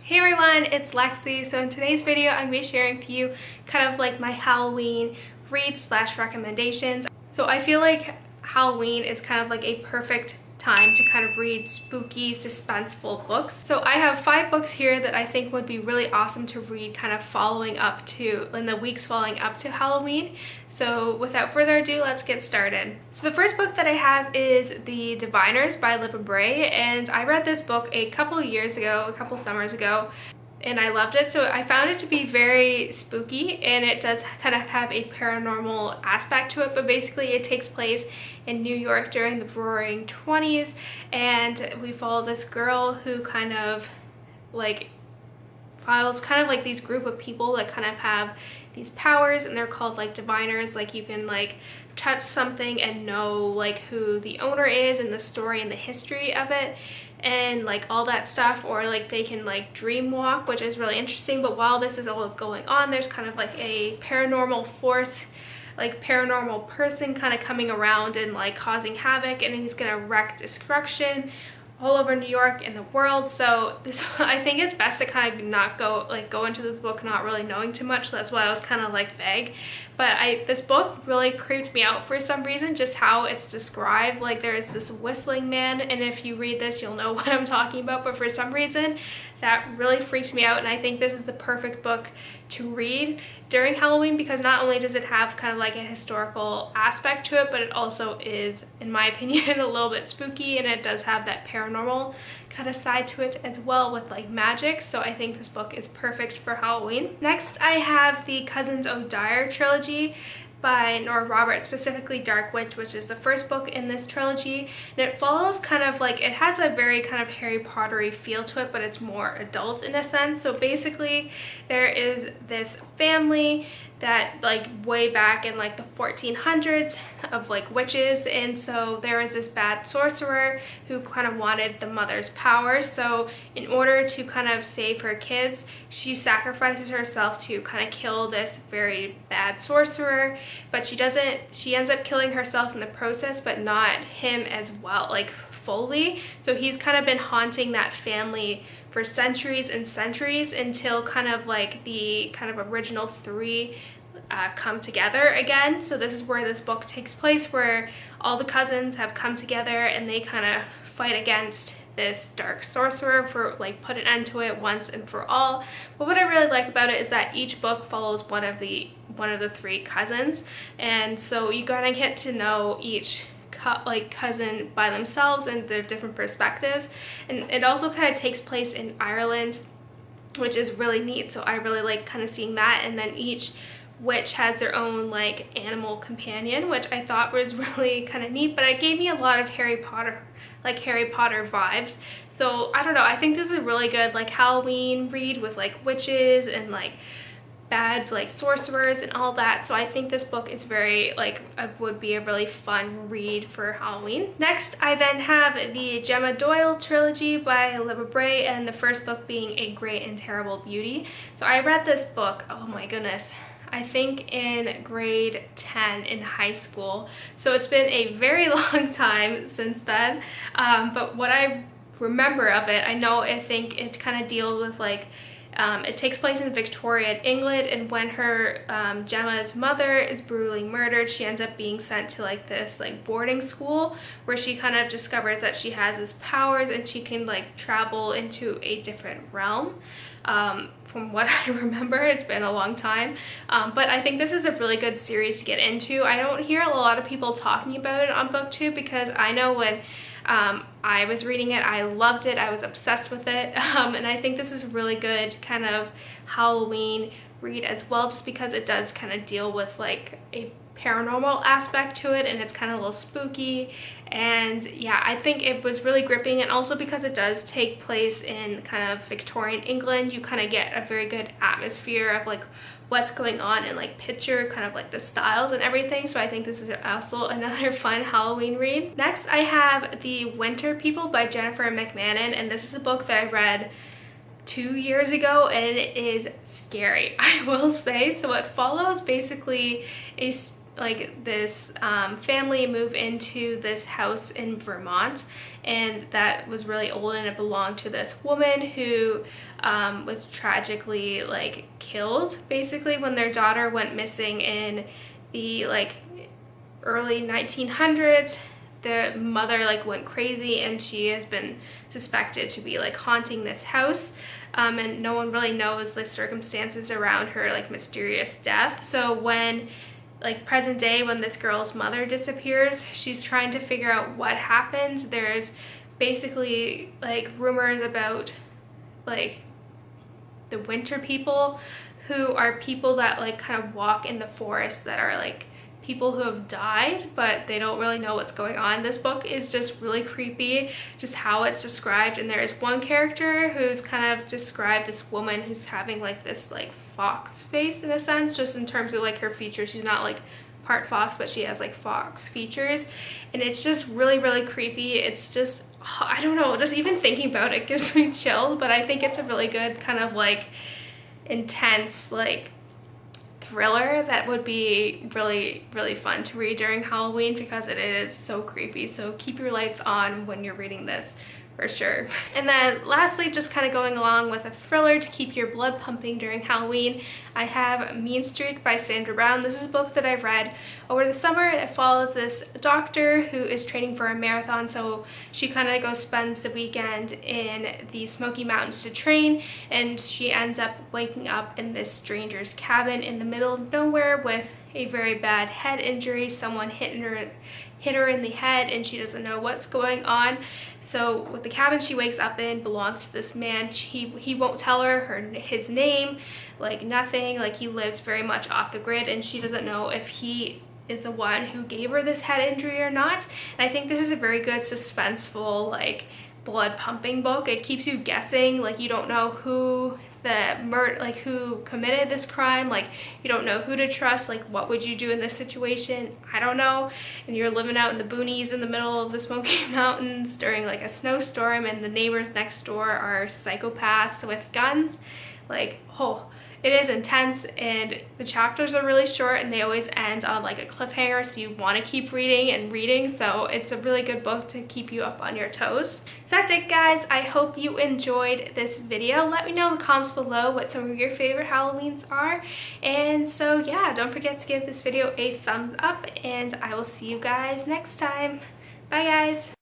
Hey everyone, it's Lexi. So in today's video, I'm going to be sharing with you kind of like my Halloween read/recommendations. So I feel like Halloween is kind of like a perfect time to kind of read spooky, suspenseful books. So I have 5 books here that I think would be really awesome to read kind of following up to, in the weeks following up to Halloween. So without further ado, let's get started. So the first book that I have is The Diviners by Libba Bray, and I read this book a couple years ago, a couple summers ago, and I loved it. So I found it to be very spooky, and it does kind of have a paranormal aspect to it, but basically it takes place in New York during the Roaring 20s, and we follow this girl who kind of like follows kind of like these group of people that kind of have these powers, and they're called like diviners. Like you can like touch something and know like who the owner is and the story and the history of it and like all that stuff, or like they can like dream walk, which is really interesting. But while this is all going on, there's kind of like a paranormal force, like paranormal person kind of coming around and like causing havoc, and he's gonna wreak destruction all over New York and the world. So this, I think it's best to kind of not go into the book not really knowing too much. So that's why I was kind of like vague. But this book really creeped me out for some reason, just how it's described. Like there's this whistling man, and if you read this you'll know what I'm talking about, but for some reason that really freaked me out. And I think this is the perfect book to read during Halloween, because not only does it have kind of like a historical aspect to it, but it also is, in my opinion, a little bit spooky, and it does have that paranormal kind of side to it as well with like magic. So I think this book is perfect for Halloween. Next I have the Cousins O'Dyer trilogy by Nora Roberts, specifically Dark Witch, which is the first book in this trilogy, and it follows kind of like, it has a very kind of Harry Potter-y feel to it, but it's more adult in a sense. So basically there is this family that like way back in like the 1400s of like witches, and so there was this bad sorcerer who kind of wanted the mother's powers. So in order to kind of save her kids, she sacrifices herself to kind of kill this very bad sorcerer, but she ends up killing herself in the process, but not him as well, like fully. So he's kind of been haunting that family for centuries and centuries until kind of like the kind of original 3 come together again. So this is where this book takes place, where all the cousins have come together and they kind of fight against this dark sorcerer for like put an end to it once and for all. But what I really like about it is that each book follows one of the 3 cousins, and so you gotta get to know each cousin by themselves and their different perspectives. And it also kind of takes place in Ireland, which is really neat. So I really like kind of seeing that. And then each witch has their own like animal companion, which I thought was really kind of neat, but it gave me a lot of Harry Potter vibes. So I don't know, I think this is a really good like Halloween read with like witches and like bad like sorcerers and all that. So I think this book is very like would be a really fun read for Halloween. Next I then have the Gemma Doyle trilogy by Libba Bray, and the first book being A Great and Terrible Beauty. So I read this book, oh my goodness, I think in grade 10 in high school. So it's been a very long time since then, but what I remember of it, I think it kind of deals with like it takes place in Victorian England, and when her Gemma's mother is brutally murdered, she ends up being sent to like this like boarding school where she kind of discovers that she has these powers and she can like travel into a different realm. From what I remember, it's been a long time, but I think this is a really good series to get into. I don't hear a lot of people talking about it on BookTube, because I know when I was reading it, I loved it, I was obsessed with it, and I think this is a really good kind of Halloween read as well, just because it does kind of deal with like a paranormal aspect to it, and it's kind of a little spooky. And yeah, I think it was really gripping, and also because it does take place in kind of Victorian England, you kind of get a very good atmosphere of like what's going on and like picture kind of like the styles and everything. So I think this is also another fun Halloween read. Next I have The Winter People by Jennifer McMahon, and this is a book that I read 2 years ago, and it is scary, I will say. So it follows basically like this family move into this house in Vermont, and that was really old, and it belonged to this woman who was tragically like killed basically when their daughter went missing in the like early 1900s. The mother like went crazy, and she has been suspected to be like haunting this house, and no one really knows the circumstances around her like mysterious death. So when like present day, when this girl's mother disappears, she's trying to figure out what happened. There's basically like rumors about like the winter people, who are people that like kind of walk in the forest, that are like people who have died, but they don't really know what's going on. This book is just really creepy, just how it's described. And there is one character who's kind of described, this woman who's having like this like fox face in a sense, just in terms of like her features. She's not like part fox, but she has like fox features, and it's just really, really creepy. It's just, I don't know, just even thinking about it gives me chills. But I think it's a really good kind of like intense like thriller that would be really, really fun to read during Halloween, because it is so creepy. So keep your lights on when you're reading this for sure. And then lastly, just kind of going along with a thriller to keep your blood pumping during Halloween, I have Mean Streak by Sandra Brown. This is a book that I read over the summer. It follows this doctor who is training for a marathon, so she kind of goes spends the weekend in the Smoky Mountains to train, and she ends up waking up in this stranger's cabin in the middle of nowhere with a very bad head injury. Someone hit her in the head, and she doesn't know what's going on. So with the cabin she wakes up in belongs to this man. He won't tell her his name, like nothing. Like he lives very much off the grid, and she doesn't know if he is the one who gave her this head injury or not. And I think this is a very good suspenseful like blood pumping book. It keeps you guessing, like you don't know who who committed this crime, like you don't know who to trust, like what would you do in this situation, I don't know. And you're living out in the boonies in the middle of the Smoky Mountains during like a snowstorm, and the neighbors next door are psychopaths with guns. Like, oh, it is intense, and the chapters are really short, and they always end on like a cliffhanger, so you want to keep reading and reading. So it's a really good book to keep you up on your toes. So that's it, guys. I hope you enjoyed this video. Let me know in the comments below what some of your favorite Halloweens are. And so yeah, don't forget to give this video a thumbs up, and I will see you guys next time. Bye, guys.